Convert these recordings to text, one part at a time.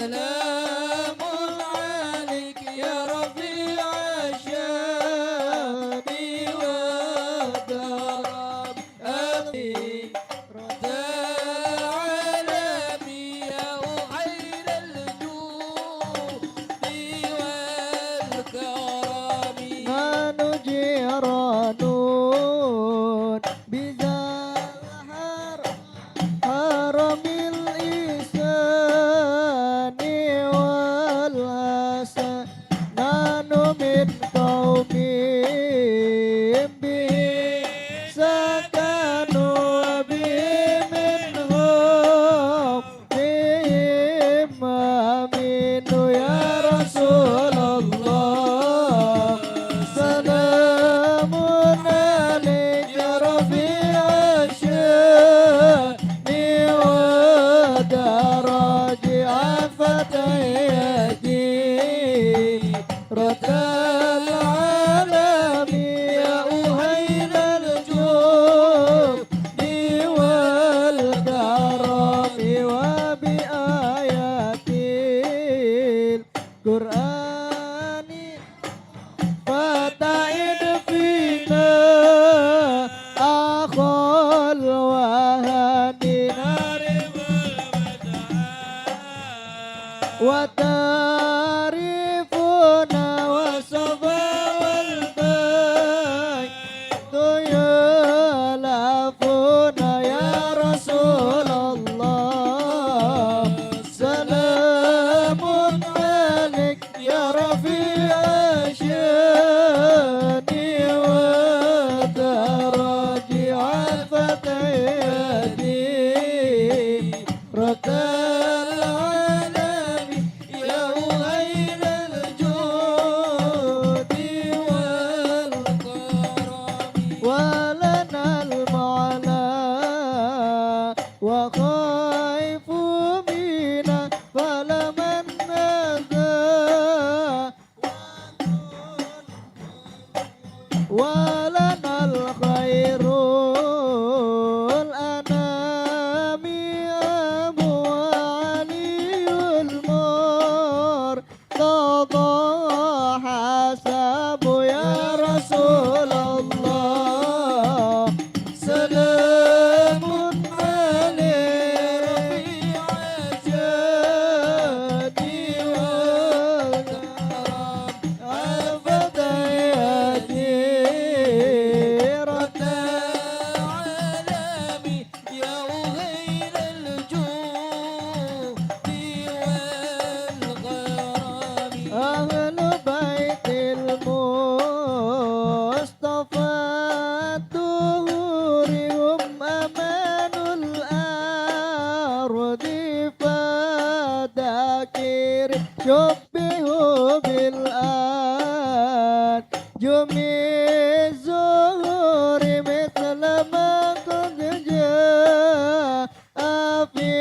سلام عليك يا رفيع الشان والدرب أبي رد العالمي يا وحيد الجود والكرم نحن جيرانون بزهر حرم الإحسان والحسن نحن من قوم به سكنوا وبهم منهم بهم آمين يا رسول الله سلام عليك يا رفيع الشان ودرج عفت يدي رد العالم يا أهيل الجود والكرم وبآيات القرآن فتعد فينا أخو الوهن وتعرفنا وصفا والبيت يلافنا يا رسول الله سلام عليك يا رفيع الشان ودرج عفت يدي رد العالم يا وهيل الجود والكرم ولنا المعنى وخايف منا فلمن نزى ولنا الخير الأنام أبو علي المرتضى حسب يا رسول الله سلام عليك رفيع الجدي والكرم عفت يدي رد العالم يا وهيل الجود والغرام أهل بيت المصطفى الدهور هم أمان الأرض فذاكر شبهوا بالآن جميع الزهور مثل ما قد جاء في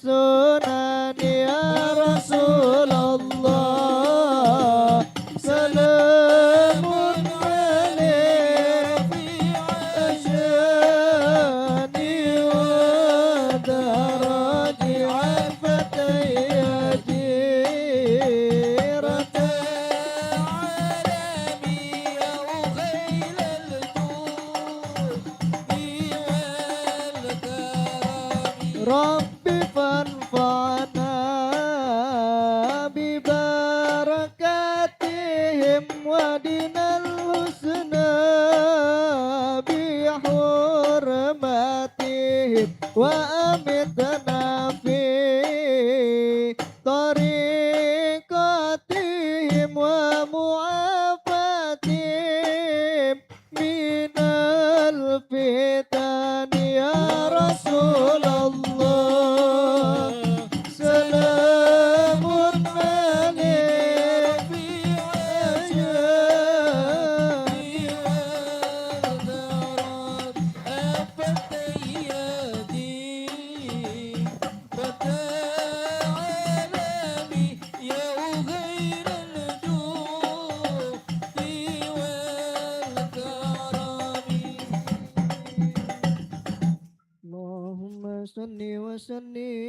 سنن يا رسول الله سلام عليك رفيع الشان ودرج عفت يدي رد العالم يا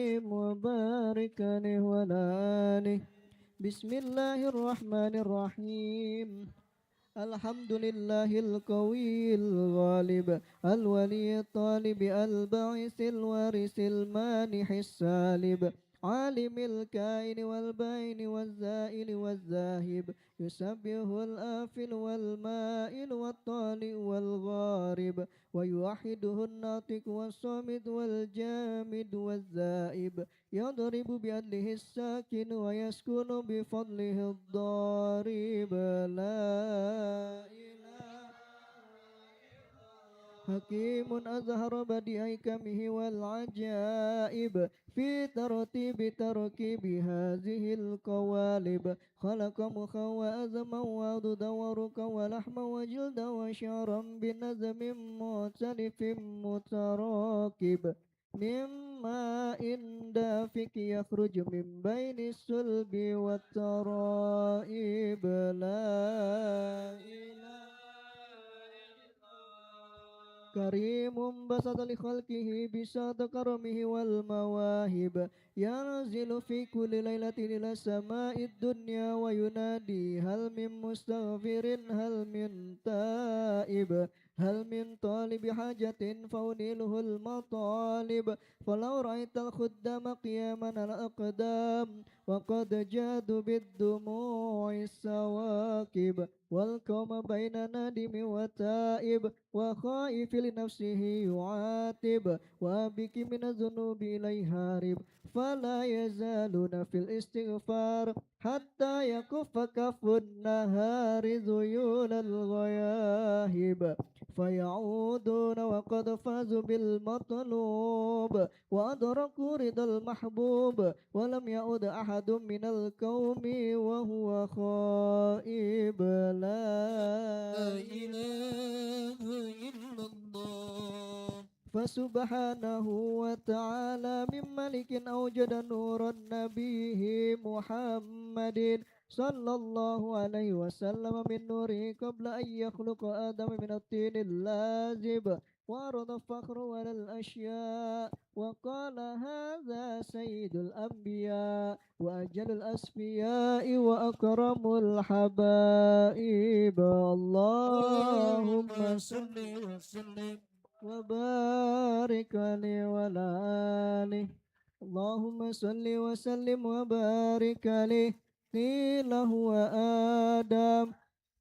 وسلم وبارك عليه وعلى آله. بسم الله الرحمن الرحيم. الحمد لله القوي الغالب الولي الطالب الباعث الوارث المانح السالب عالم الكائن والبين والزائل والذاهب يسبح الآفل والمائل والطالع والغارب ويوحده الناطق والصامت والجامد والذائب يضرب بعدله الساكن ويسكن بفضله الضارب لا إله حكيم أظهر بديع حكمه والعجائب في ترتيب تركيب هذه القوالب خلق مخا وأزما وضدا وركا ولحما وجلدا وشعرا بنظم مختلف متراكب من ماء دافك يخرج من بين الصلب والترائب لا إله كريم بسط لخلقه بساط كرمه والمواهب ينزل في كل ليلة إلى السماء الدنيا وينادي هل من مستغفر هل من تائب هل من طالب حاجة فأنيله المطالب فلو رأيت الخدام قياما على الأقدام وقد جادوا بالدموع السواكب والقوم بين نادم وتائب وخائف لنفسه يعاتب وبك من الذنوب إليه هارب فلا يزالون في الاستغفار حتى يكف كف النهار ذيول الغياهب فيعودون وقد فازوا بالمطلوب وأدركوا رضا المحبوب ولم يعد أحد من القوم وهو خائب لا إله إلا الله. فسبحانه وتعالى من ملك أوجد نور النبي محمد صلى الله عليه وسلم من نوره قبل أن يخلق آدم من الطين اللازب وعرض الفخر على الأشياء وقال هذا سيد الأنبياء وأجل الأسفياء وأكرم الحبائب اللهم صل وسلم وبارك عليه وعلى آله اللهم صل وسلم وبارك عليه قيل هو آدم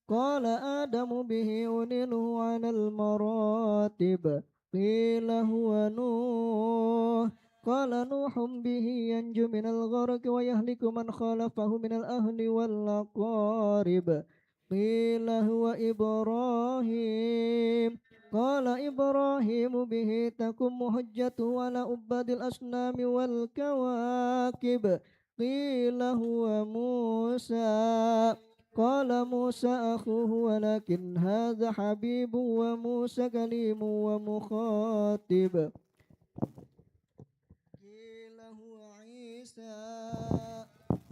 قال آدم به أنله على المراتب قيل هو نوح قال نوح به ينجو من الغرق ويهلك من خالفه من الأهل والأقارب قيل هو إبراهيم قال إبراهيم به تكن حجته على عباد الأصنام والكواكب قيل هو موسى قال موسى أخوه ولكن هذا حبيب وموسى كليم ومخاطب قيل هو عيسى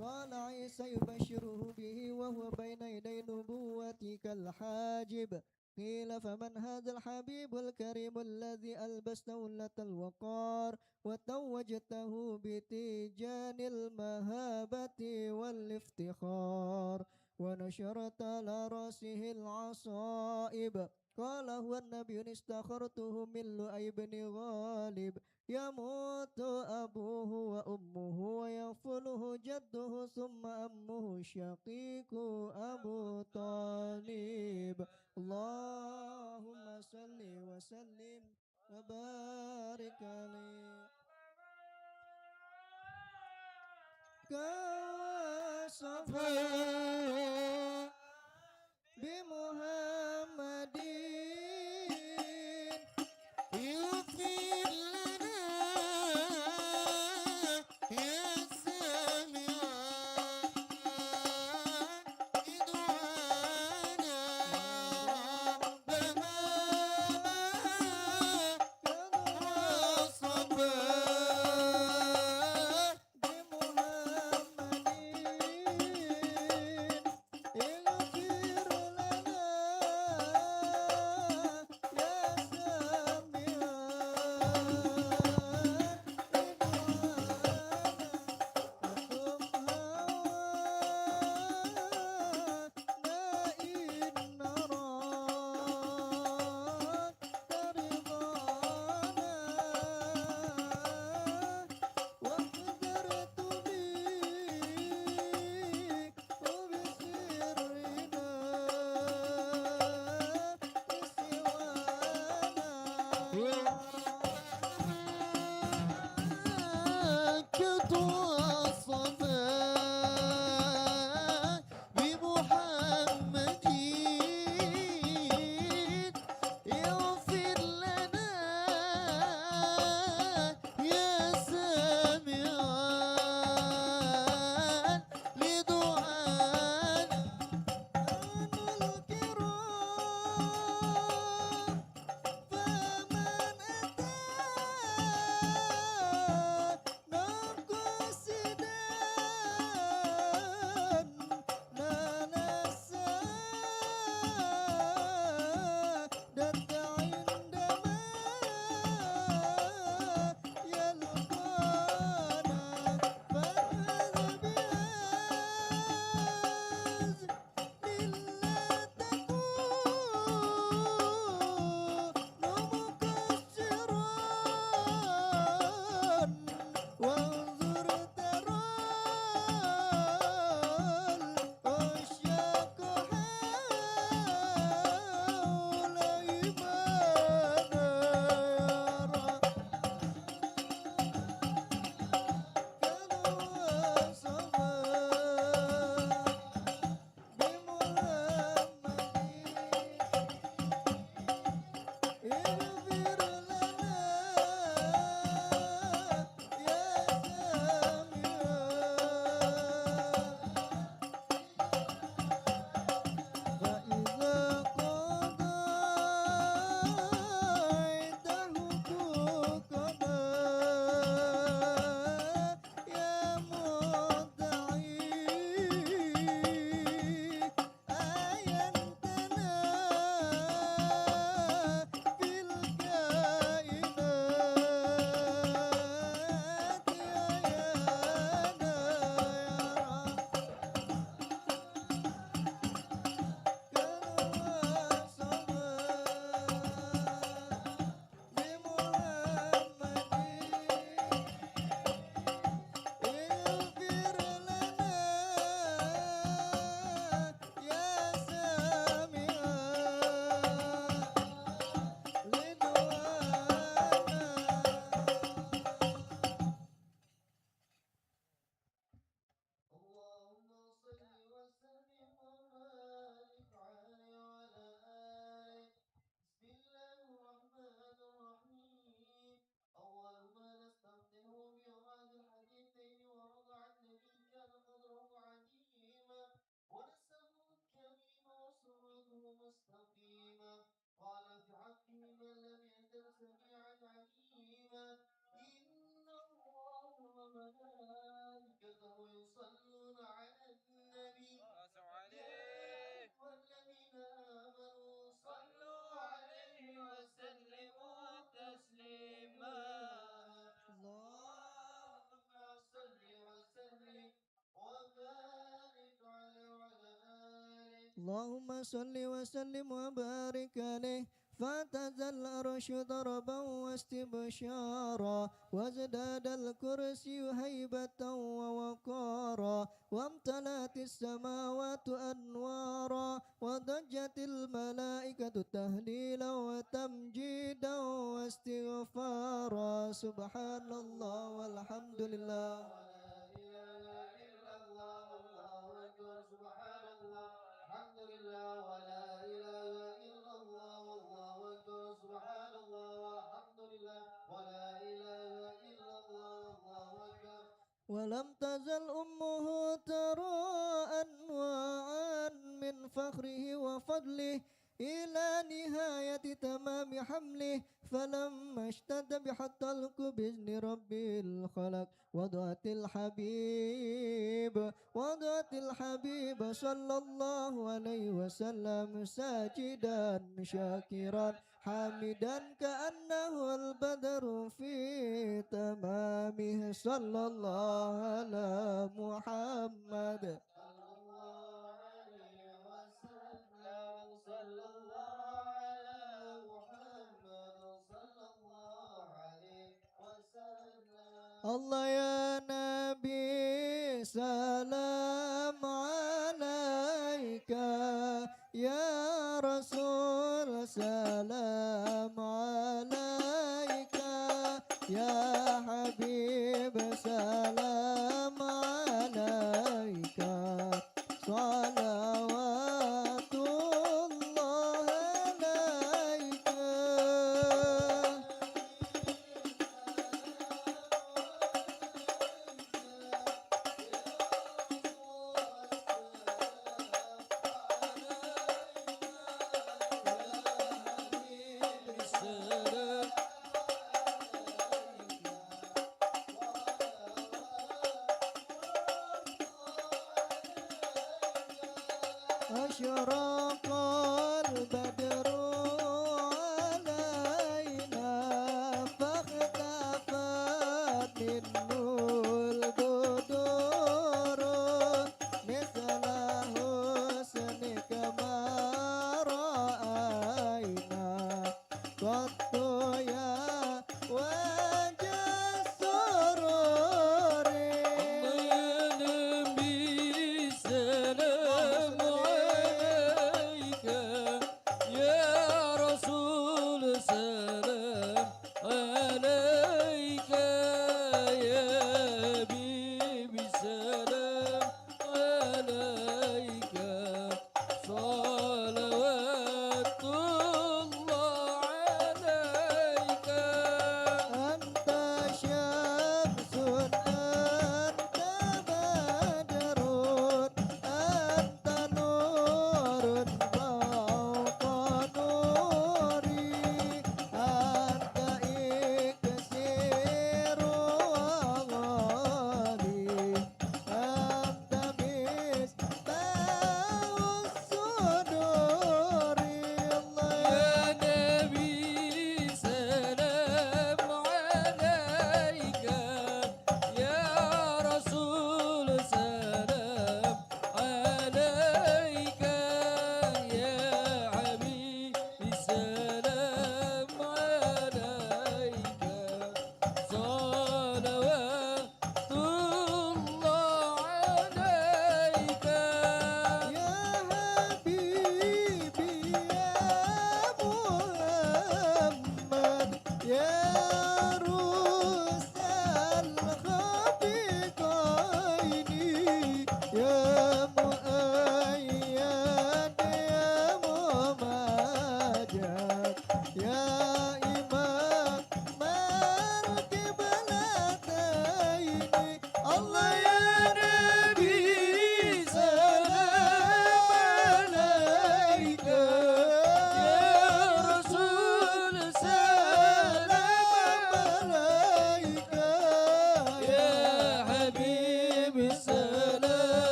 قال عيسى يبشره به وهو بين يدي نبوتك الحاجب قيل فمن هذا الحبيب الكريم الذي ألبسته لة الوقار وتوجته بتيجان المهابة والافتخار ونشرت على رأسه العصائب قال هو النبي استخرته من لؤي بن غالب يموت أبوه وأمه ويغفله جده ثم أمه شقيق أبو طالب اللهم صل وسلم وبارك عليه كوصفا بمحمد يغفر لنا يا سامع دعانا ربنا وصفا بمحمد مستقيما قال في حق من لم يزل سميعا عليما إن الله وملائكته يصلون على النبي يا أيها الذين آمنوا صلوا عليه وسلموا تسليما اللهم صل وسلم وبارك عليه وعلى آله اللهم صل وسلم وبارك عليه فتزل العرش ضربا واستبشارا وازداد الكرسي هيبة ووقارا وامتلأت السماوات أنوارا وضجت الملائكة تهليلا وتمجيدا واستغفارا سبحان الله والحمد لله ولا إله إلا الله والله أكبر سبحان الله الحمد لله ولا إله إلا الله والله أكبر سبحان الله والحمد لله ولا إله إلا الله والله أكبر ولم تزل أمه ترى أنواعا من فخره وفضله إلى نهاية تمام حمله فلما اشتد بحط الك بإذن رب الخلق وضعت الحبيب صلى الله عليه وسلم ساجدا شاكرا حامدا كأنه البدر في تمامه صلى الله على محمد صلى الله عليه وسلم صلى الله على محمد صلى الله عليه وسلم الله يا نبي سلام عليك يا رسول سلام عليك يا حبيب سلام عليك صلوات الله عليك أشرق البدر علينا فاختفت منه البدور مثل حسنك ما رأينا قط يا وجه السرور نبي سلام عليك يا رسول سلام عليك يا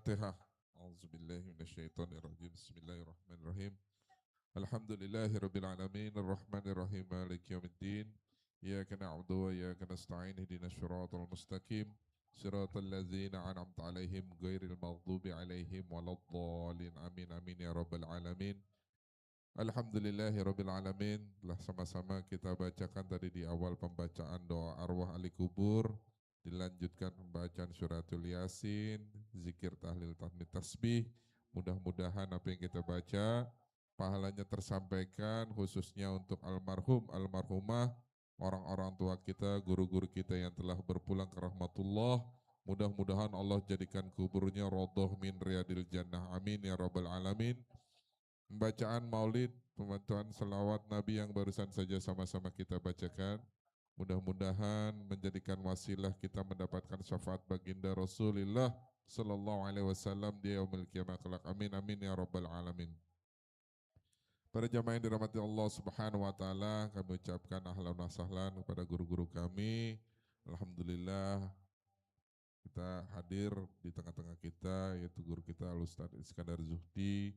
Al-Fatihah. A'udzubillahi minasyaitonirrajim. Bismillahirrahmanirrahim. Alhamdulillahirabbil alamin arrahmanir rahim maliki yaumiddin. Iyyaka na'budu wa iyyaka nasta'in ihdinas siratal mustaqim. Siratal ladzina an'amta 'alaihim ghairil maghdubi 'alaihim waladdallin. Amin amin ya rabbal alamin. Alhamdulillahirabbil alamin. Telah sama-sama kita bacakan tadi di awal pembacaan doa arwah ahli kubur, dilanjutkan pembacaan suratul yasin, zikir tahlil tahmid tasbih. Mudah-mudahan apa yang kita baca pahalanya tersampaikan khususnya untuk almarhum, almarhumah, orang-orang tua kita, guru-guru kita yang telah berpulang ke rahmatullah. Mudah-mudahan Allah jadikan kuburnya rodoh min riyadil jannah. Amin ya rabbal alamin. Pembacaan maulid, pembacaan selawat Nabi yang barusan saja sama-sama kita bacakan. Mudah-mudahan menjadikan wasilah kita mendapatkan syafaat baginda Rasulullah Sallallahu Alaihi Wasallam di yaumil kiamah kelak. Amin amin ya rabbal alamin. Para jamaah yang dirahmati Allah Subhanahu Wa Taala, kami ucapkan ahlan wa sahlan kepada guru-guru kami. Alhamdulillah kita hadir di tengah-tengah kita, yaitu guru kita Al-Ustadz Iskandar Zuhdi,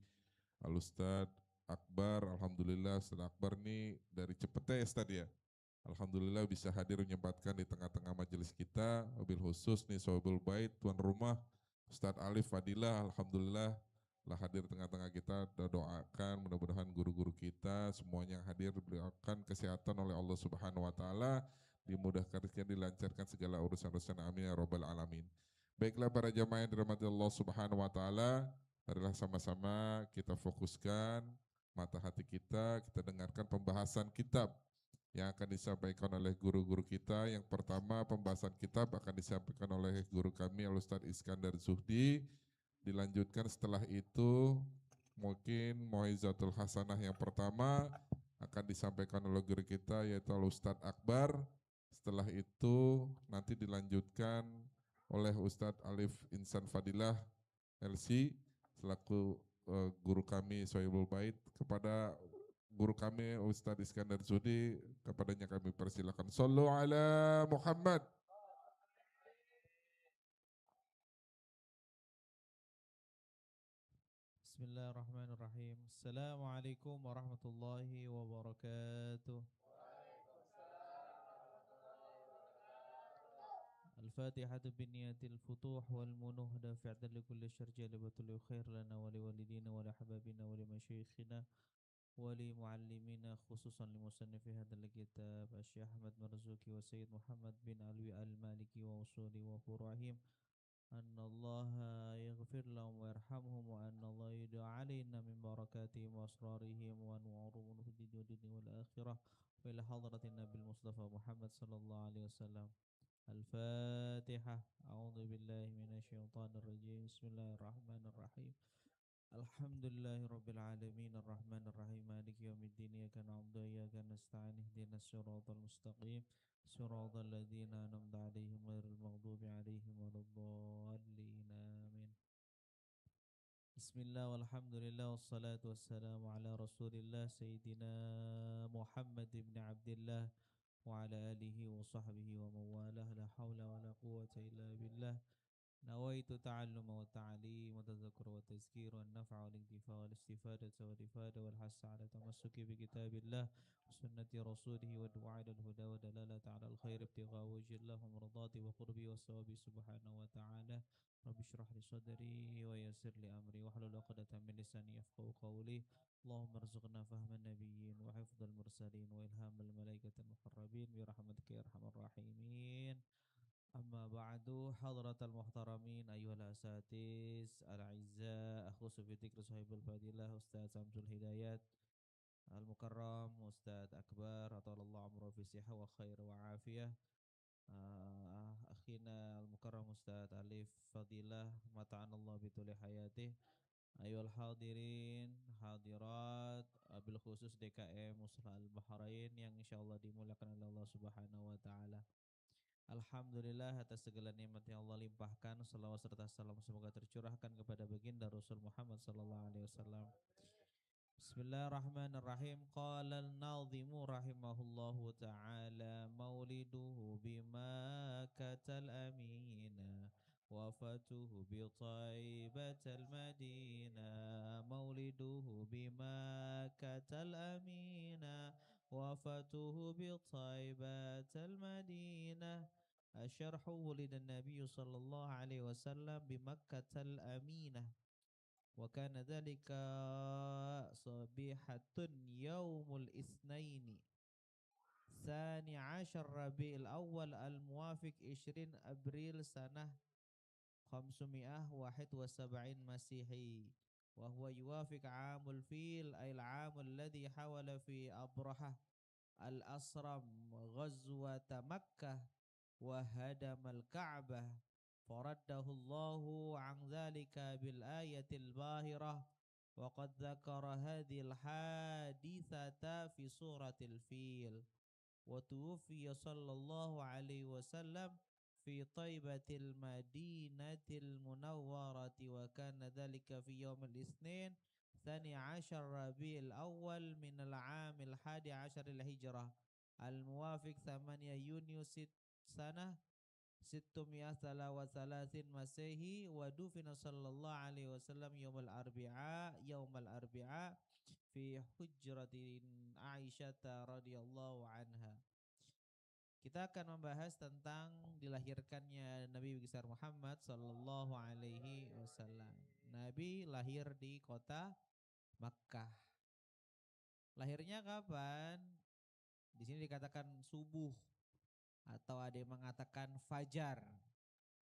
Al-Ustadz Akbar. Alhamdulillah Ustadz Akbar ini dari Cepete tadi ya. Alhamdulillah bisa hadir menyempatkan di tengah-tengah majelis kita. Wabil khusus nih Sohibul Bait, tuan rumah Ustadz Alif Fadilah. Alhamdulillah lah hadir tengah-tengah kita. Doakan mudah-mudahan guru-guru kita semuanya yang hadir diberikan kesehatan oleh Allah Subhanahu Wa Taala, dimudahkan rezeki, dilancarkan segala urusan-urusan. Amin ya robbal alamin. Baiklah para jamaah yang dirahmati Allah Subhanahu Wa Taala, marilah sama-sama kita fokuskan mata hati kita dengarkan pembahasan kitab yang akan disampaikan oleh guru-guru kita. Yang pertama pembahasan kitab akan disampaikan oleh guru kami Al-Ustadz Iskandar Zuhdi. Dilanjutkan setelah itu mungkin Moizatul Hasanah yang pertama akan disampaikan oleh guru kita yaitu Al-Ustadz Akbar. Setelah itu nanti dilanjutkan oleh Ustadz Alif Insan Fadilah LC selaku guru kami Sohibul Bait. Kepada guru kami Ustadz Iskandar Zuhdi, kepadanya kami persilakan. Sallu ala Muhammad. Bismillahirrahmanirrahim. Assalamualaikum warahmatullahi wabarakatuh. الفاتحة بنية الفتوح والمنوح دافعة لكل شر جالبة الخير لنا ولوالدينا ولأحبابنا ولمشايخنا ولمعلمينا خصوصا لمصنف هذا الكتاب الشيخ أحمد مرزوقي وسيد محمد بن علوي المالكي وأصوله وفروعهم أن الله يغفر لهم ويرحمهم وأن الله يدعى علينا من بركاتهم وأسرارهم ونورهم في الدنيا والآخرة وإلى حضرة النبي المصطفى محمد صلى الله عليه وسلم. الفاتحة. أعوذ بالله من الشيطان الرجيم. بسم الله الرحمن الرحيم. الحمد لله رب العالمين الرحمن الرحيم مالك يوم الدين إياك نعبد وإياك نستعين اهدنا الصراط المستقيم صراط الذين أنعمت عليهم غير المغضوب عليهم ولا الضالين آمين. بسم الله والحمد لله والصلاة والسلام على رسول الله سيدنا محمد بن عبد الله وعلى آله وصحبه ومن والاه لا حول ولا قوة إلا بالله. نويت تعلم والتعليم والتذكر والتذكير والنفع والانتفاع والاستفادة والإفادة والحث على تمسك بكتاب الله وسنة رسوله والدعاء إلى الهدى ودلالة على الخير ابتغاء وجه الله ومرضاته وقربه والثواب سبحانه وتعالى. رب اشرح لي صدري ويسر لي أمري واحلل عقدة من لساني يفقهوا قولي. اللهم ارزقنا فهم النبيين وحفظ المرسلين وإلهام الملائكة المقربين برحمتك يا أرحم الراحمين. أما بعد حضرة المحترمين أيها الأساتذة الأعزاء أخص في ذكر صاحب الفضيلة أستاذ شمس الهدايات المكرم أستاذ أكبر أطال الله عمره في صحة وخير وعافية. أخينا المكرم أستاذ أليف فضيلة متعنا الله بطول حياته. أيها الحاضرين hadirat bil khusus DKM Muslah Al-Bahrain yang insyaallah dimuliakan oleh Allah Subhanahu wa taala. Alhamdulillah atas segala nikmat yang Allah limpahkan, salawat serta salam semoga tercurahkan kepada baginda Rasul Muhammad sallallahu alaihi wasallam. Bismillahirrahmanirrahim. Qala an-nadhimu rahimahullahu ta'ala mauliduhu bima katal amina وفاته بطيبة المدينة مولده بمكة الأمينة وفاته بطيبة المدينة الشرح ولد النبي صلى الله عليه وسلم بمكة الأمينة وكان ذلك صبيحة يوم الاثنين ثاني عشر ربيع الأول الموافق 20 أبريل سنة 571 مسيحي وهو يوافق عام الفيل أي العام الذي حول في أبرهة الأصرم غزوة مكة وهدم الكعبة فرده الله عن ذلك بالآية الباهرة وقد ذكر هذه الحادثة في سورة الفيل وتوفي صلى الله عليه وسلم في طيبة المدينة المنورة وكان ذلك في يوم الاثنين ثاني عشر ربيع الأول من العام 11 الهجرة الموافق 8 يونيو سنة 633 مسيحي ودفن صلى الله عليه وسلم يوم الأربعاء في حجرة عائشة رضي الله عنها. Kita akan membahas tentang dilahirkannya Nabi besar Muhammad Sallallahu Alaihi Wasallam. Nabi lahir di kota Makkah. Lahirnya kapan? Di sini dikatakan subuh atau ada yang mengatakan fajar,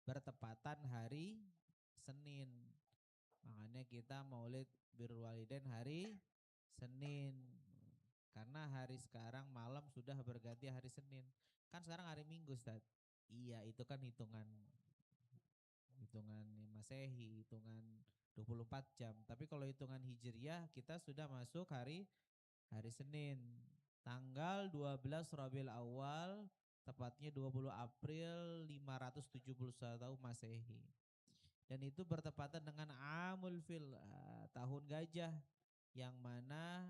bertepatan hari Senin. Makanya kita Maulid Birrul Walidain hari Senin. Karena hari sekarang malam sudah berganti hari Senin. Kan sekarang hari Minggu, Ustaz. Iya, itu kan hitungan Masehi, hitungan 24 jam. Tapi kalau hitungan Hijriah kita sudah masuk hari Senin. Tanggal 12 Rabiul Awal, tepatnya 20 April 571 Masehi. Dan itu bertepatan dengan Amul Fil, tahun gajah, yang mana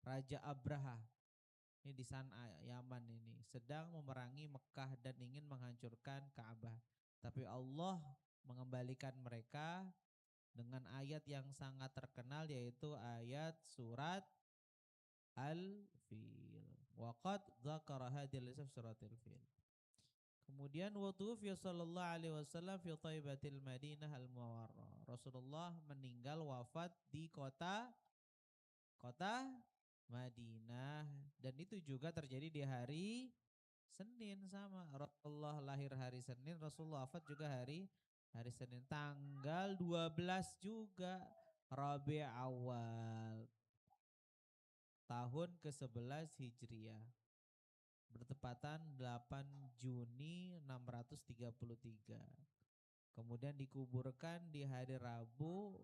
Raja Abraha ini di San'a, Yaman ini sedang memerangi Mekah dan ingin menghancurkan Ka'bah. Tapi Allah mengembalikan mereka dengan ayat yang sangat terkenal yaitu ayat surat Al-Fil. Waqad dzakara hadhil suratil Fil. Kemudian wutufi sallallahu alaihi wasallam fi Thaibatil Madinah al-Muwarrah. Rasulullah meninggal wafat di kota Madinah dan itu juga terjadi di hari Senin sama. Rasulullah lahir hari Senin, Rasulullah wafat juga hari Senin tanggal 12 juga Rabi' Awal tahun ke-11 Hijriah. Bertepatan 8 Juni 633. Kemudian dikuburkan di hari Rabu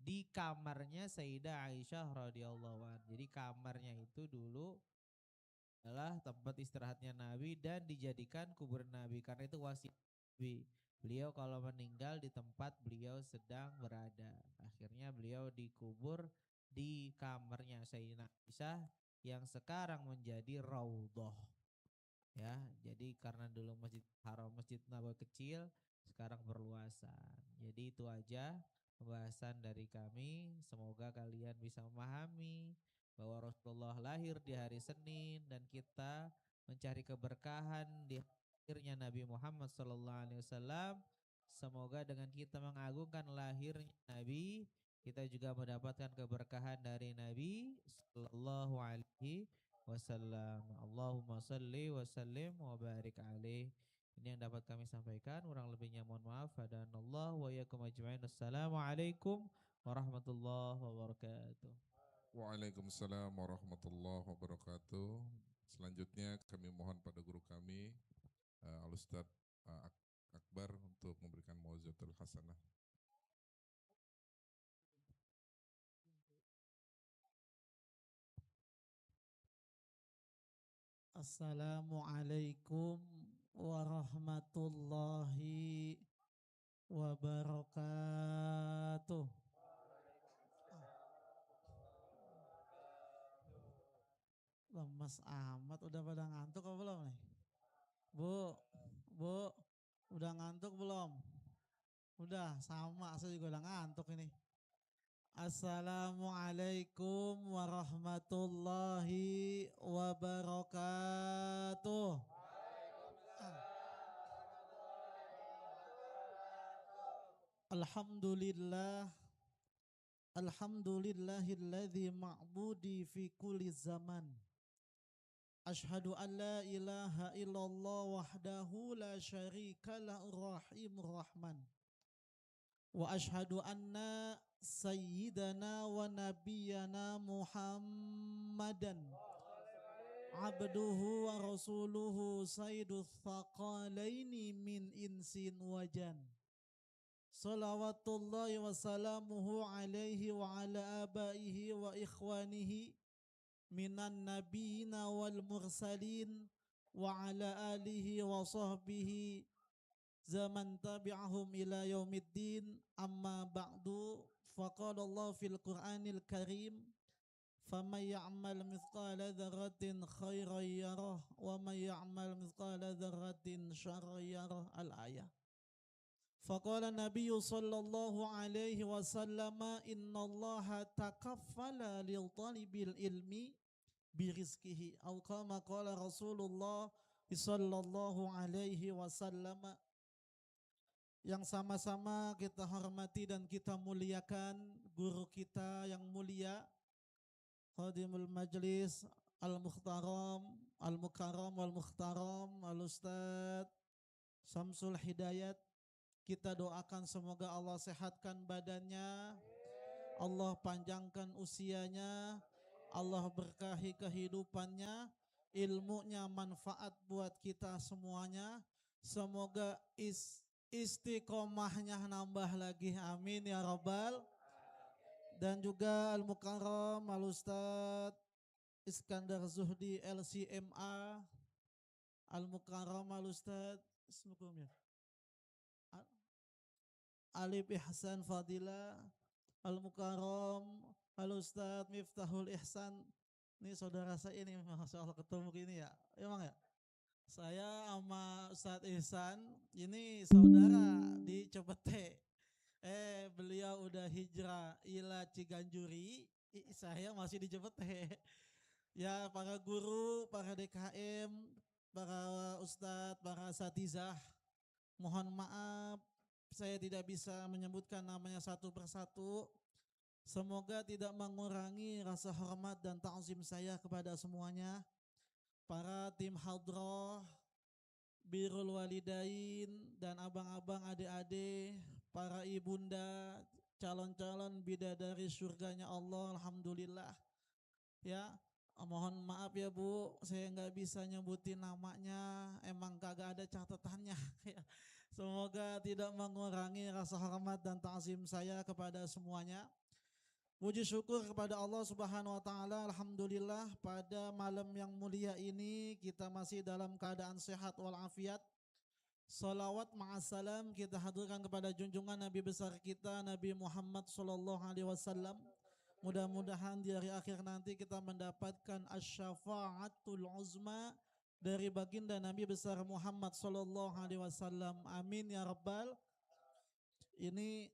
di kamarnya Sayyidah Aisyah radhiyallahu anha. Jadi kamarnya itu dulu adalah tempat istirahatnya Nabi dan dijadikan kuburan Nabi karena itu wasiat Nabi. Beliau kalau meninggal di tempat beliau sedang berada. Akhirnya beliau dikubur di kamarnya Sayyidah Aisyah yang sekarang menjadi raudhah. Ya, jadi karena dulu Masjid Haram, Masjid Nabawi kecil, sekarang berluasan. Jadi itu aja pembahasan dari kami. Semoga kalian bisa memahami bahwa Rasulullah lahir di hari Senin dan kita mencari keberkahan di lahirnya Nabi Muhammad SAW. Semoga dengan kita mengagungkan lahirnya Nabi, kita juga mendapatkan keberkahan dari Nabi Sallallahu Alaihi Wasallam. Allahumma salli wa sallim wa barik alaih. Ini yang dapat kami sampaikan. Kurang lebihnya mohon maaf. Hadanallah wa iyyakum ajma'in. Assalamualaikum warahmatullahi wabarakatuh. Waalaikumsalam warahmatullahi wabarakatuh. Selanjutnya kami mohon pada guru kami Al-Ustaz Akbar untuk memberikan mau'izatul hasanah. Assalamualaikum warahmatullahi wabarakatuh. Lemas amat, udah pada ngantuk apa belum nih? Bu, Udah ngantuk belum? Udah, sama. Saya juga udah ngantuk ini. Assalamualaikum warahmatullahi wabarakatuh. Alhamdulillah. Alhamdulillahilladzi ma'budi fi kulli zaman. Ashhadu an la ilaha illallah wahdahu la syarika lahu rahimur rahman. Wa ashhadu anna sayyidana wa nabiyyana Muhammadan abduhu wa rasuluhu sayyidul thaqalaini min insin wa jan. Salawatullahi wa salamuhu alaihi wa ala abaihi wa ikhwanihi minan nabiyina wal mursalin wa ala alihi wa sahbihi zaman tabi'ahum ila yaumiddin amma ba'du faqala Allah fil Qur'anil Karim faman ya'mal mithqala dzarratin khairan yarah wa man ya'mal mithqala dzarratin syarran yarah al-ayah. Faqala Nabi sallallahu alaihi wasallam innallaha takaffala lil talibil ilmi birizkihi atau kama qala Rasulullah sallallahu alaihi wasallam. Yang sama-sama kita hormati dan kita muliakan guru kita yang mulia Khadimul Majlis Al-Mukhtaram Al-Mukarram Wal-Mukhtaram Al-Ustaz Samsul Hidayat. Kita doakan semoga Allah sehatkan badannya, Allah panjangkan usianya, Allah berkahi kehidupannya, ilmunya manfaat buat kita semuanya. Semoga istiqomahnya nambah lagi, amin ya rabbal. Dan juga Al-Mukarram Al-Ustaz Iskandar Zuhdi LCMA, Al-Mukarram Al-Ustaz Alif Ihsan Fadila, Al-Mukarram Al-Ustaz Miftahul Ihsan. Ini saudara saya ini, Masya Allah ketemu gini ya. Emang ya? Saya sama Ustaz Ihsan ini saudara di Cepete. Beliau udah hijrah ila Ciganjuri, saya masih di Cepete. Ya, para guru, para DKM, para ustadz, para asatizah, mohon maaf saya tidak bisa menyebutkan namanya satu persatu. Semoga tidak mengurangi rasa hormat dan ta'zim saya kepada semuanya. Para tim hadroh, birrul walidain dan abang-abang adik-adik, para ibunda, calon-calon bidadari surganya Allah, alhamdulillah. Ya, mohon maaf ya Bu, saya nggak bisa nyebutin namanya, emang kagak ada catatannya. Semoga tidak mengurangi rasa hormat dan ta'zim saya kepada semuanya. Puji syukur kepada Allah Subhanahu wa taala, alhamdulillah pada malam yang mulia ini kita masih dalam keadaan sehat walafiat. Salawat ma'assalam kita haturkan kepada junjungan Nabi besar kita Nabi Muhammad sallallahu alaihi wasallam. Mudah-mudahan di hari akhir nanti kita mendapatkan asy-syafa'atul uzma dari baginda Nabi besar Muhammad sallallahu alaihi wasallam. Amin ya rabbal. Ini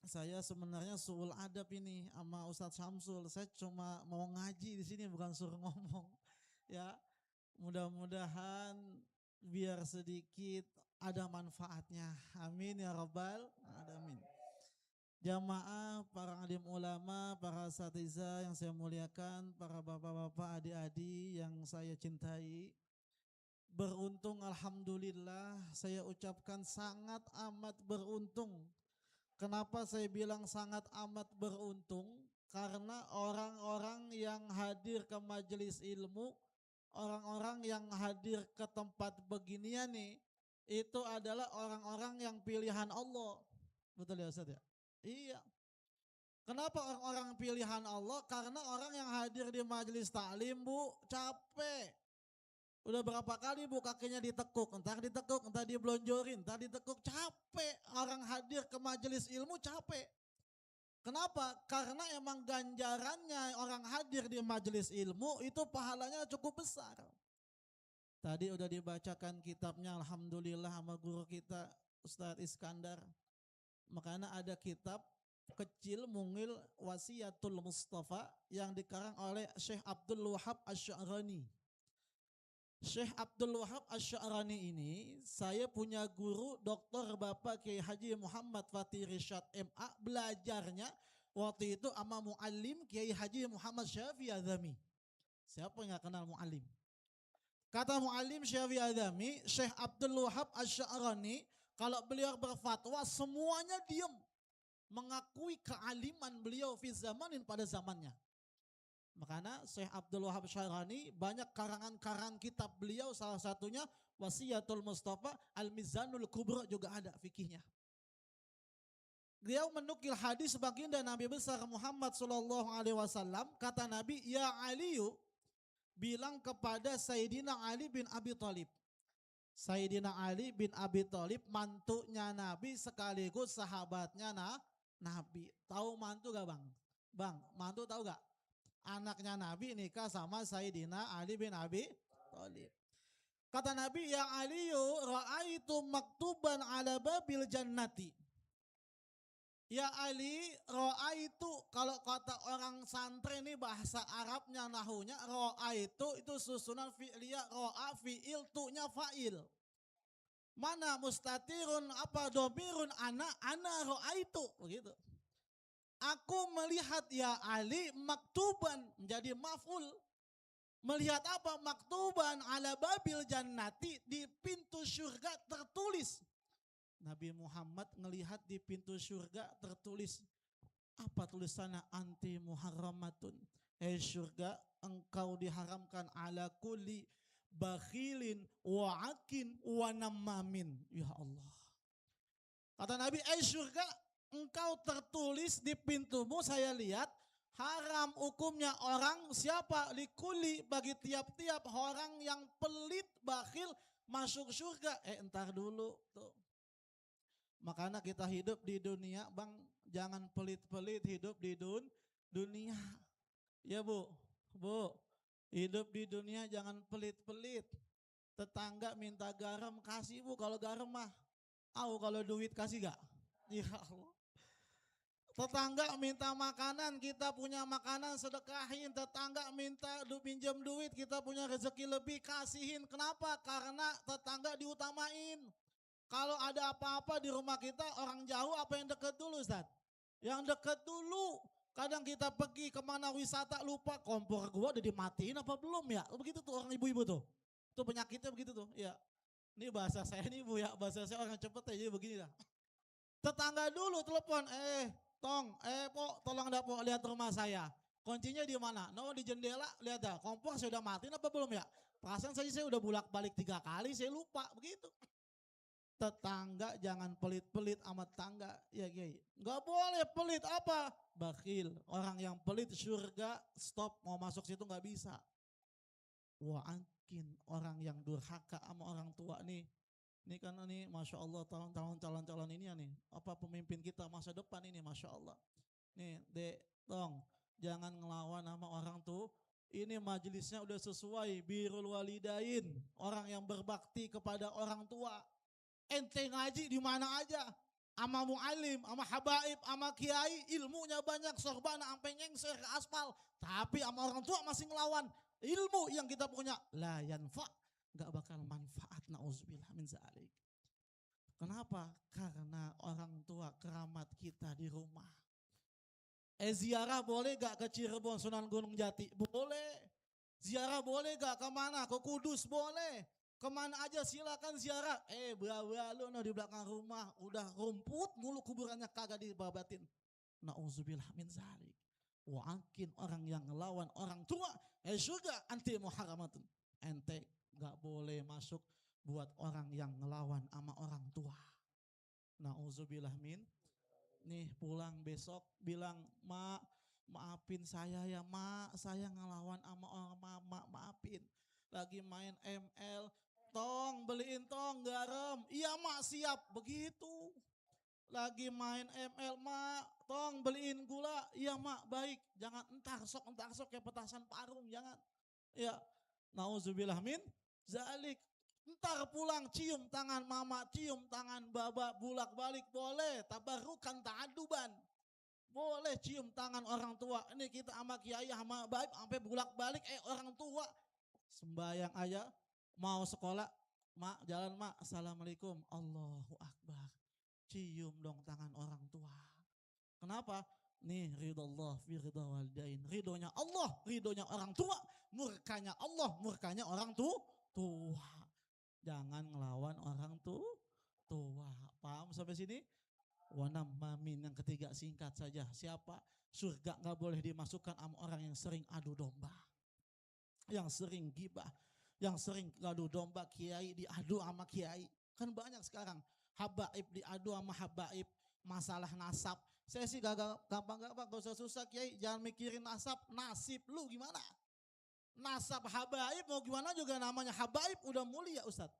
saya sebenarnya suul adab ini sama Ustadz Syamsul. Saya cuma mau ngaji di sini, bukan suruh ngomong. Ya, mudah-mudahan biar sedikit ada manfaatnya. Amin ya rabbal alamin. Jamaah, para alim ulama, para asatidzah yang saya muliakan, para bapak-bapak, adik-adik yang saya cintai. Beruntung alhamdulillah, saya ucapkan sangat amat beruntung. Kenapa saya bilang sangat amat beruntung? Karena orang-orang yang hadir ke majelis ilmu, orang-orang yang hadir ke tempat beginian nih, itu adalah orang-orang yang pilihan Allah. Betul ya Ustaz ya? Iya. Kenapa orang-orang pilihan Allah? Karena orang yang hadir di majelis taklim Bu, capek. Udah berapa kali Bu kakinya ditekuk, entar diblonjorin, entar ditekuk, capek. Orang hadir ke majelis ilmu capek. Kenapa? Karena emang ganjarannya orang hadir di majelis ilmu itu pahalanya cukup besar. Tadi udah dibacakan kitabnya alhamdulillah sama guru kita Ustadz Iskandar. Makanya ada kitab kecil mungil Wasiyatul Mustafa yang dikarang oleh Syekh Abdul Wahab Asy-Sya'rani. Syekh Abdul Wahab Asy-Sya'rani ini saya punya guru Dr. Bapak Kiai Haji Muhammad Fatih Rishad MA, belajarnya waktu itu sama muallim Kiai Haji Muhammad Syafi'i Adzami. Siapa yang gak kenal muallim? Kata muallim Syafi'i Adzami, Syekh Abdul Wahab Asy-Sya'rani, kalau beliau berfatwa semuanya diam, mengakui kealiman beliau fi zamanin pada zamannya. Makanya Syekh Abdul Wahab Asy-Sya'rani banyak karangan-karangan kitab beliau, salah satunya Wasiyatul Mustafa, Al-Mizanul Kubra juga ada fikihnya. Beliau menukil hadis baginda Nabi besar Muhammad sallallahu alaihi wasallam, kata Nabi, ya Aliyu, bilang kepada Sayyidina Ali bin Abi Thalib. Sayyidina Ali bin Abi Thalib mantunya Nabi sekaligus sahabatnya Nabi. Tahu mantu gak bang? Bang, mantu tahu gak? Anaknya Nabi nikah sama Sayyidina Ali bin Abi Thalib. Kata Nabi, ya Aliyu, ra'aitu maktuban ala babil jannati. Ya Ali, ro'a itu kalau kata orang santri ini bahasa Arabnya nahunya, ro'a itu susunan fi'liyah, ro'a fi'il tu'nya fa'il. Mana mustatirun apa domirun ana ro'a itu begitu. Aku melihat ya Ali maktuban menjadi maf'ul. Melihat apa? Maktuban ala babil jannati, di pintu surga tertulis. Nabi Muhammad ngelihat di pintu surga tertulis, apa tulisannya? Anti muharramatun. Surga engkau diharamkan ala kulli bakhilin wa akin wa namamin. Ya Allah. Kata Nabi, surga engkau tertulis di pintumu, saya lihat haram hukumnya orang siapa? Likuli, bagi tiap-tiap orang yang pelit bakhil masuk surga. Entar dulu tuh. Makanya kita hidup di dunia bang, jangan pelit-pelit hidup di dunia. Ya bu, hidup di dunia jangan pelit-pelit. Tetangga minta garam kasih bu, kalau garam mah. Kalau duit kasih gak? Ya Allah. Tetangga minta makanan, kita punya makanan sedekahin. Tetangga minta pinjam duit, kita punya rezeki lebih kasihin. Kenapa? Karena tetangga diutamain. Kalau ada apa-apa di rumah kita, orang jauh apa yang dekat dulu Ustaz? Yang dekat dulu. Kadang kita pergi kemana wisata lupa, kompor gua udah dimatiin apa belum ya? Begitu tuh orang ibu-ibu tuh. Itu penyakitnya begitu tuh. Ya. Ini bahasa saya nih bu ya, bahasa saya orang cepet aja begini lah. Tetangga dulu telepon, Pok, tolong dah Pok lihat rumah saya. Kuncinya di mana? Di jendela, lihat dah. Kompor saya udah matiin apa belum ya? Perasaan saya udah bolak-balik 3 kali, saya lupa begitu. Tetangga jangan pelit-pelit sama tetangga, ya Kiai. Gak boleh pelit apa? Bakhil. Orang yang pelit surga stop, mau masuk situ gak bisa. Wa'akin, orang yang durhaka sama orang tua nih. Ini kan ini Masya Allah tahun-tahun calon-calon ini ya nih. Apa pemimpin kita masa depan ini Masya Allah. Nih dek, jangan ngelawan sama orang tuh. Ini majelisnya udah sesuai birrul walidain. Orang yang berbakti kepada orang tua. Ente ngaji di mana aja, ama mu'alim, ama habaib, ama kiai, ilmunya banyak, sorbana sampai nyengser ke aspal, tapi ama orang tua masih ngelawan. Ilmu yang kita punya la yanfa, gak bakal manfaat, na'udzubillah min zalik. Kenapa? Karena orang tua keramat kita di rumah. Ziarah boleh gak ke Cirebon Sunan Gunung Jati? Boleh. Ziarah boleh gak kemana? Ke Kudus boleh. Kemana aja silakan ziarah. Bawa lu di belakang rumah udah rumput mulu kuburannya kagak dibabatin. Na'udzubillah min zalik. Wa'akin orang yang ngelawan orang tua. Surga anti muharramatun. Ente gak boleh masuk buat orang yang ngelawan sama orang tua. Na'udzubillah min. Nih pulang besok bilang, maafin saya ya mak, saya ngelawan sama orang mama, maafin. Lagi main ML, beliin garam. Iya mak siap, begitu. Lagi main ML mak, beliin gula. Iya mak baik, jangan entar sok kayak petasan parung, jangan. Ya, na'udzubillah min zalik. Ntar pulang cium tangan mama, cium tangan baba, bulak balik boleh. Tabarukan ta'aduban. Boleh cium tangan orang tua. Ini kita sama kiai sama baik sampai bulak balik orang tua. Sembayang aja mau sekolah, mak jalan mak, assalamualaikum, Allahu Akbar. Cium dong tangan orang tua. Kenapa? Nih ridho Allah fi ridho walidain. Ridhonya Allah, ridhonya orang tua. Murkanya Allah, murkanya orang tua. Jangan ngelawan orang tua. Paham sampai sini? Wanam mamin yang ketiga singkat saja. Siapa? Surga gak boleh dimasukkan sama orang yang sering adu domba. Yang sering gibah. Yang sering adu domba kiai diadu sama kiai. Kan banyak sekarang. Habaib diadu sama habaib. Masalah nasab. Saya sih gampang-gampang, gak usah susah kiai. Jangan mikirin nasab. Nasib lu gimana? Nasab habaib mau gimana juga namanya habaib udah mulia Ustadz.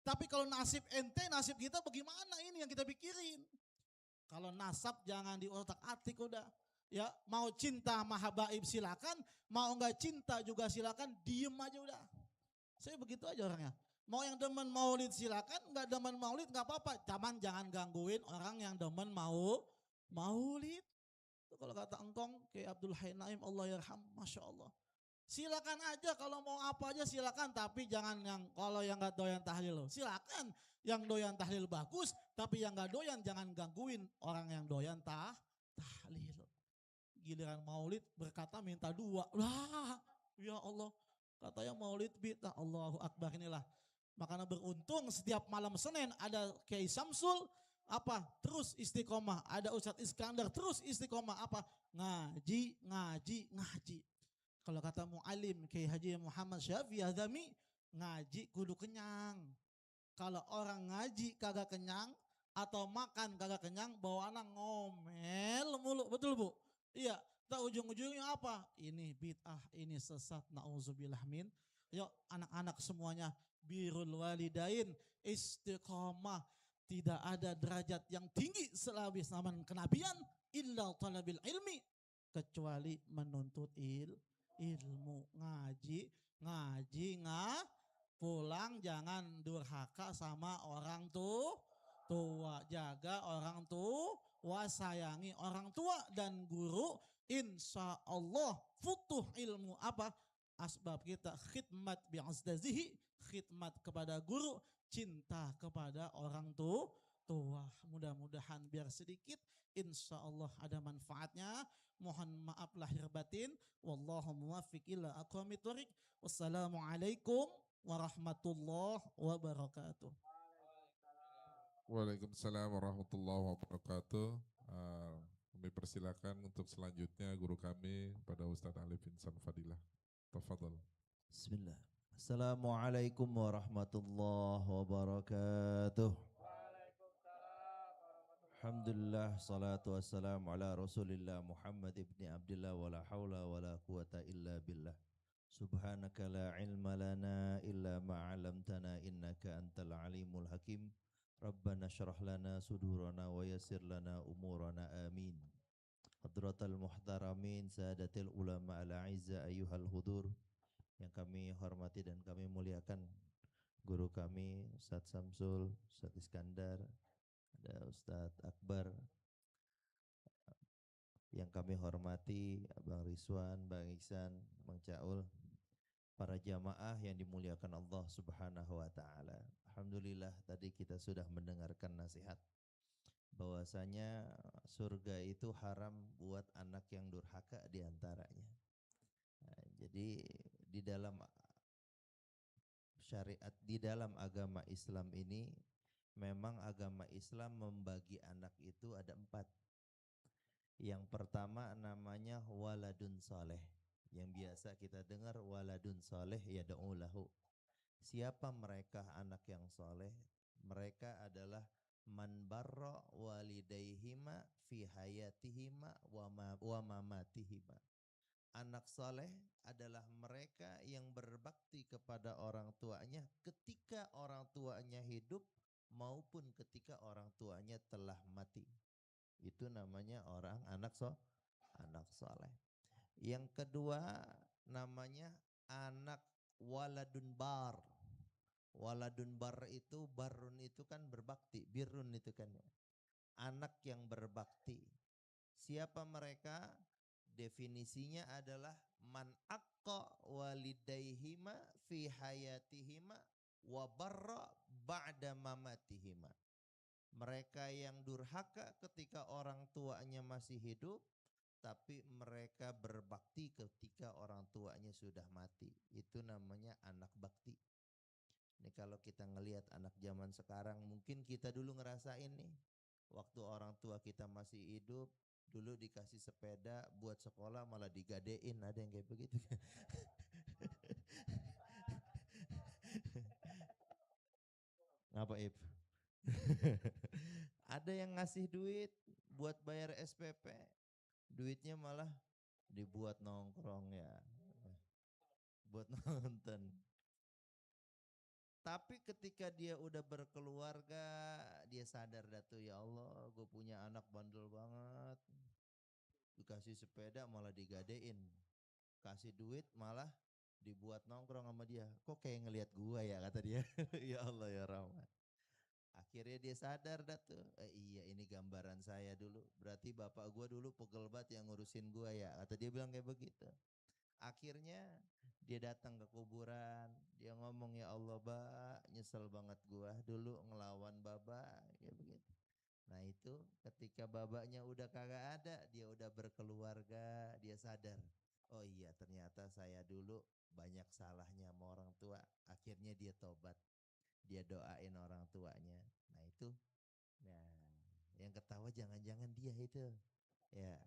Tapi kalau nasib ente, nasib kita bagaimana ini yang kita pikirin. Kalau nasab jangan di otak atik udah. Ya mau cinta sama habaib silakan, mau enggak cinta juga silakan, diem aja udah. Saya begitu aja orangnya. Mau yang demen maulid silakan, enggak demen maulid enggak apa-apa. Cuman jangan gangguin orang yang demen maulid. Kalau kata engkong kayak Abdul Hayy Naim Allah yarham, Masya Allah. Silakan aja kalau mau apa aja silakan, tapi jangan yang kalau yang nggak doyan tahlil silakan, yang doyan tahlil bagus, tapi yang nggak doyan jangan gangguin orang yang doyan tahlil. Giliran maulid berkata minta dua, lah ya Allah katanya maulid bid'ah, Allahu Akbar inilah. Makanya beruntung setiap malam Senin ada Kiai Samsul apa terus istiqomah, ada Ustadz Iskandar terus istiqomah apa ngaji. Kalau kata mu'alim Kiai Haji Muhammad Syafi'i Azami, ngaji kudu kenyang. Kalau orang ngaji kagak kenyang atau makan kagak kenyang, bawaannya ngomel mulu, betul Bu? Iya, tak ujung-ujungnya apa? Ini bid'ah, ini sesat, na'udzubillah min. Yuk anak-anak semuanya, birrul walidain, istiqomah. Tidak ada derajat yang tinggi selebih zaman kenabian, illa talabil ilmi, kecuali menuntut ilmu. Ngaji pulang jangan durhaka sama orang tua, jaga orang tua, sayangi orang tua dan guru, insya Allah futuh ilmu apa asbab kita khidmat bi'azdazihi, khidmat kepada guru, cinta kepada orang tua. Mudah-mudahan biar sedikit insya Allah ada manfaatnya. Mohon maaf lahir batin. Wallahu muwaffiq ila aqwamit thoriq. Wassalamualaikum warahmatullahi wabarakatuh. Waalaikumsalam warahmatullahi wabarakatuh. Kami persilakan untuk selanjutnya guru kami pada Ustadz Alif Insan Fadilah. Tafadhol. Bismillah. Assalamualaikum warahmatullahi wabarakatuh. Alhamdulillah, salatu wassalamu ala rasulillah Muhammad ibni Abdillah wa la hawla wa la quwata illa billah. Subhanaka la ilma lana illa ma'alamtana innaka antal alimul hakim. Rabbana syarah lana sudurana wa yassir lana umurana amin. Hadratal muhtaramin, sadatil ulama al-a'izza ayyuhal hudur, yang kami hormati dan kami muliakan guru kami Ustadz Samsul, Ustadz Iskandar, ada Ustadz Akbar, yang kami hormati Bang Rizwan, Bang Iksan, Bang Caul, para jamaah yang dimuliakan Allah Subhanahu wa taala. Alhamdulillah tadi kita sudah mendengarkan nasihat bahwasanya surga itu haram buat anak yang durhaka diantaranya. Nah, jadi di dalam syariat, di dalam agama Islam ini, memang agama Islam membagi anak itu ada 4. Yang pertama namanya waladun soleh, yang biasa kita dengar waladun soleh yad'u lahu. Siapa mereka anak yang soleh? Mereka adalah man barra walidaihima fi hayatihima wa mamatihima. Anak soleh adalah mereka yang berbakti kepada orang tuanya ketika orang tuanya hidup maupun ketika orang tuanya telah mati. Itu namanya anak soleh. Yang kedua namanya anak waladun bar. Waladun bar itu, barun itu kan berbakti, birrun itu kan ya. Anak yang berbakti. Siapa mereka? Definisinya adalah man aqqa walidaihima fi hayatihima wa barra ba'da mamatihima. Mereka yang durhaka ketika orang tuanya masih hidup, tapi mereka berbakti ketika orang tuanya sudah mati. Itu namanya anak bakti. Ini kalau kita ngelihat anak zaman sekarang, mungkin kita dulu ngerasain nih. Waktu orang tua kita masih hidup, dulu dikasih sepeda buat sekolah malah digadein, ada yang kayak begitu. Ngapa Ip? Ada yang ngasih duit buat bayar SPP, duitnya malah dibuat nongkrong ya, buat nonton. Tapi ketika dia udah berkeluarga, dia sadar dah tuh, ya Allah, gue punya anak bandel banget. Dikasih sepeda malah digadein. Kasih duit malah dibuat nongkrong sama dia. Kok kayak ngelihat gua ya, kata dia. Ya Allah ya Rahman. Akhirnya dia sadar dah tuh. Iya, ini gambaran saya dulu. Berarti bapak gua dulu pegel banget yang ngurusin gua ya. Kata dia bilang kayak begitu. Akhirnya dia datang ke kuburan, dia ngomong, ya Allah Ba, nyesel banget gua dulu ngelawan baba, kayak begitu. Nah itu ketika babanya udah kagak ada, dia udah berkeluarga, dia sadar, oh iya ternyata saya dulu banyak salahnya sama orang tua. Akhirnya dia tobat, dia doain orang tuanya. Nah itu, nah yang ketawa jangan-jangan dia itu, ya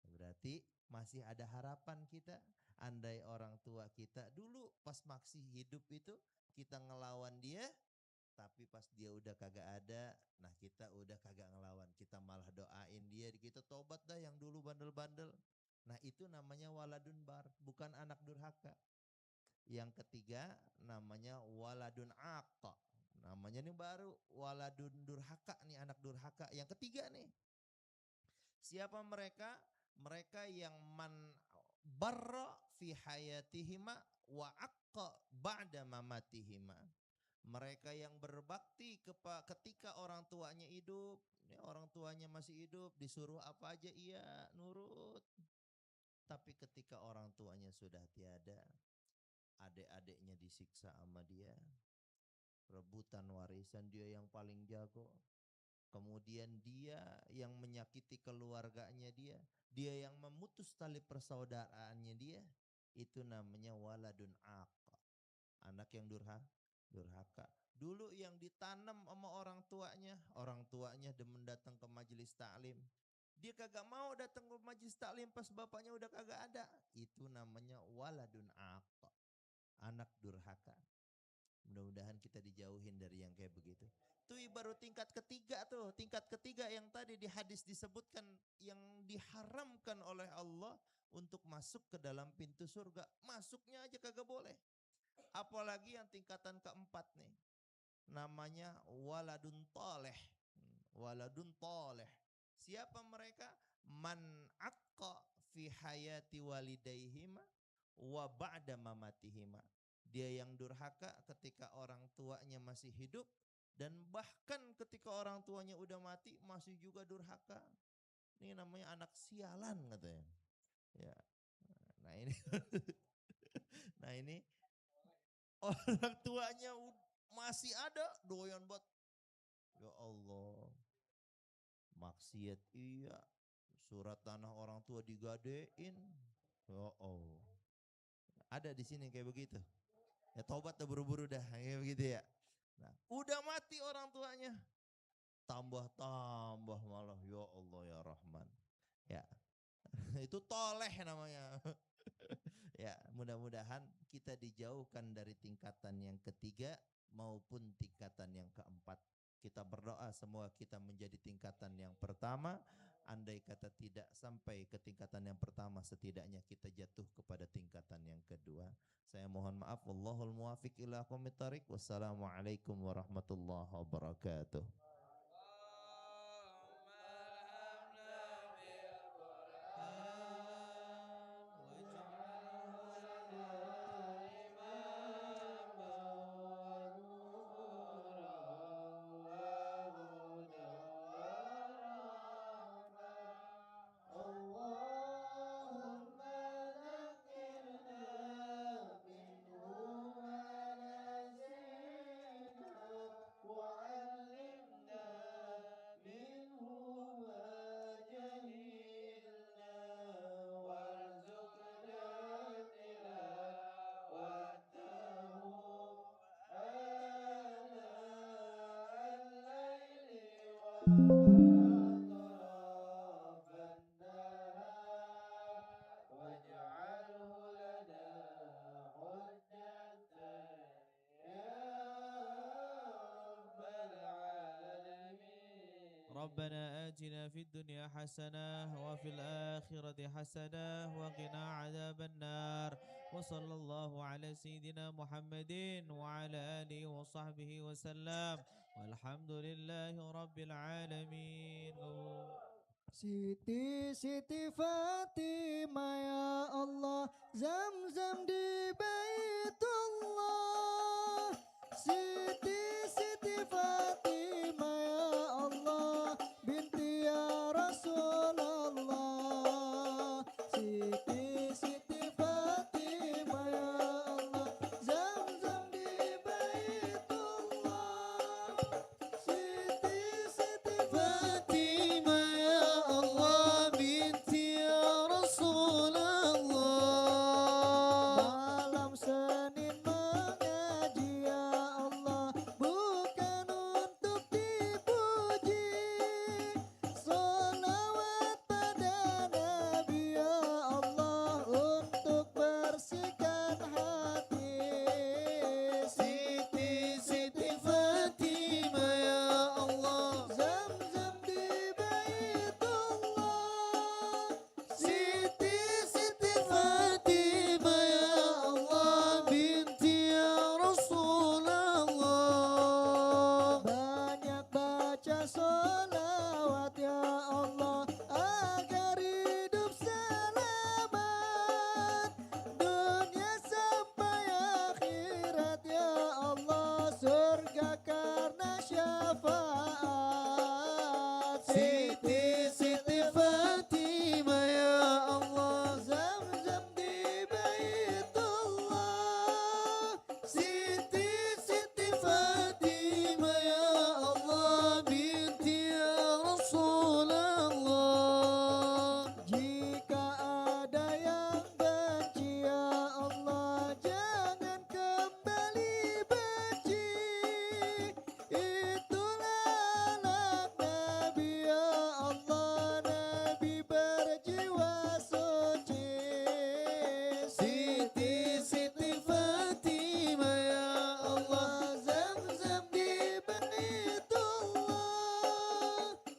berarti masih ada harapan kita. Andai orang tua kita dulu pas masih hidup itu kita ngelawan dia, tapi pas dia udah kagak ada, nah kita udah kagak ngelawan, kita malah doain dia, kita tobat dah yang dulu bandel-bandel. Nah itu namanya waladun bar, bukan anak durhaka. Yang ketiga namanya waladun aqa. Namanya nih baru waladun durhaka nih, anak durhaka. Yang ketiga nih, siapa mereka? Mereka yang man barra fi hayatihima wa aqqa ba'da mamatihima. Mereka yang berbakti ketika orang tuanya hidup. Ya, orang tuanya masih hidup, disuruh apa aja iya nurut. Tapi ketika orang tuanya sudah tiada, adik-adiknya disiksa sama dia, rebutan warisan dia yang paling jago. Kemudian dia yang menyakiti keluarganya dia yang memutus tali persaudaraannya dia, itu namanya waladun aqa. Anak yang durhaka. Dulu yang ditanam sama orang tuanya demen datang ke majelis taklim. Dia kagak mau datang ke majelis taklim pas bapaknya udah kagak ada. Itu namanya waladun aqa. Anak durhaka. Mudah-mudahan kita dijauhin dari yang kayak begitu. Itu baru tingkat ketiga tuh. Tingkat ketiga yang tadi di hadis disebutkan yang diharamkan oleh Allah untuk masuk ke dalam pintu surga. Masuknya aja kagak boleh. Apalagi yang tingkatan keempat nih. Namanya waladun toleh. Waladun toleh. Siapa mereka? Man aqqa fi hayati walidaihima wa ba'da mamatihima. Dia yang durhaka ketika orang tuanya masih hidup, dan bahkan ketika orang tuanya udah mati masih juga durhaka. Ini namanya anak sialan katanya. Ya. Nah ini nah ini orang tuanya masih ada, doyan buat, ya Allah, maksiat iya, surat tanah orang tua digadein, ya Allah. Ada di sini kayak begitu. Ya tobat dah buru-buru dah, kayak begitu ya. Nah, udah mati orang tuanya, tambah-tambah malah, ya Allah ya Rahman. Ya, itu toleh namanya. Ya, mudah-mudahan kita dijauhkan dari tingkatan yang ketiga maupun tingkatan yang keempat. Kita berdoa semua kita menjadi tingkatan yang pertama. Andai kata tidak sampai ke tingkatan yang pertama, setidaknya kita jatuh kepada tingkatan yang kedua. Saya mohon maaf. Wallahul muwafiq ila aqwamit thariq. Wassalamualaikum warahmatullahi wabarakatuh. ربنا آتنا في الدنيا حسنة وفي الآخرة حسنة وقنا عذاب النار وصلى الله على سيدنا محمد وعلى آله وصحبه وسلم والحمد لله رب العالمين. Siti Siti Fatimah ya Allah, Zam-zam di Baitullah. Siti Siti Fatimah ya Allah, binti ya Rasulullah. Siti Siti Fatimah ya Allah, Zam-zam di Baitullah. Siti Siti Fatimah ya Allah, binti ya Rasulullah. Malam Senin mengaji ya Allah, bukan untuk dipuji. Salawat pada Nabi ya Allah, untuk bersihkan hati. Siti Siti Fatimah ya Allah, Zam-zam di Baitullah. Siti Siti Fatimah ya Allah, binti ya Rasulullah. Banyak baca sholawat ya Allah, agar hidup selamat dunia sampai akhirat ya Allah, surga karena syafaat. Siti Siti Fatimah ya Allah, Zam-zam di Baitullah. Siti Siti Fatimah ya Allah, binti ya Rasulullah. Jika ada yang benci ya Allah, jangan kembali benci. Itulah anak Nabi ya Allah, Nabi berjiwa suci. Siti Siti Fatimah ya Allah, Zam-zam di Baitullah.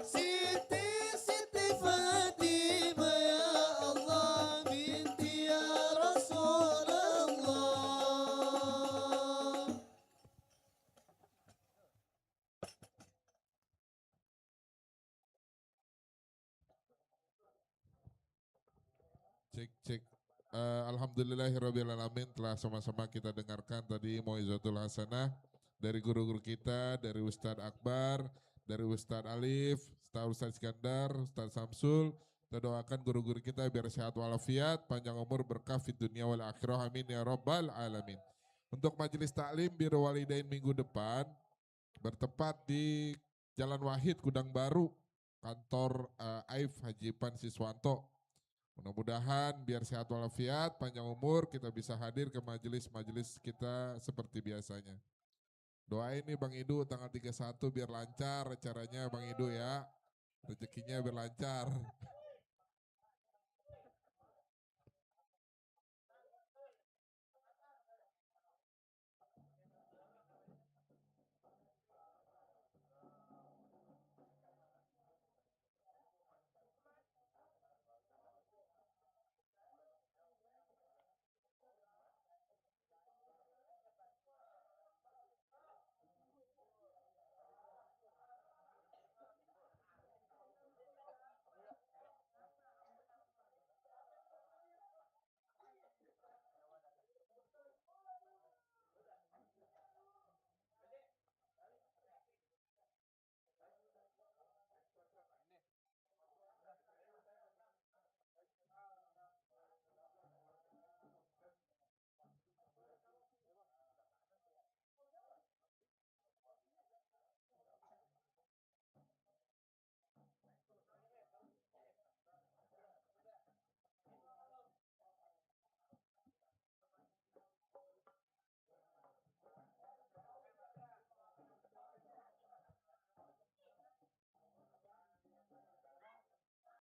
Siti Siti Fatimah ya Allah, binti ya Rasulullah. Cek cek. Alhamdulillahirrabbilalamin, telah sama-sama kita dengarkan tadi Mau'izatul Hasanah dari guru-guru kita, dari Ustadz Akbar, dari Ustadz Alif, Ustadz Iskandar, Ustadz Samsul. Kita doakan guru-guru kita biar sehat walafiat, panjang umur, berkah fid dunia wal akhirah, amin ya rabbal alamin. Untuk majelis taklim Birrul Walidain minggu depan bertepat di Jalan Wahid Kudang Baru, kantor Aif Haji Pan Siswanto. Mudah-mudahan biar sehat walafiat, panjang umur, kita bisa hadir ke majelis-majelis kita seperti biasanya. Doain nih Bang Idu tanggal 31 biar lancar acaranya Bang Idu ya. Rezekinya biar lancar.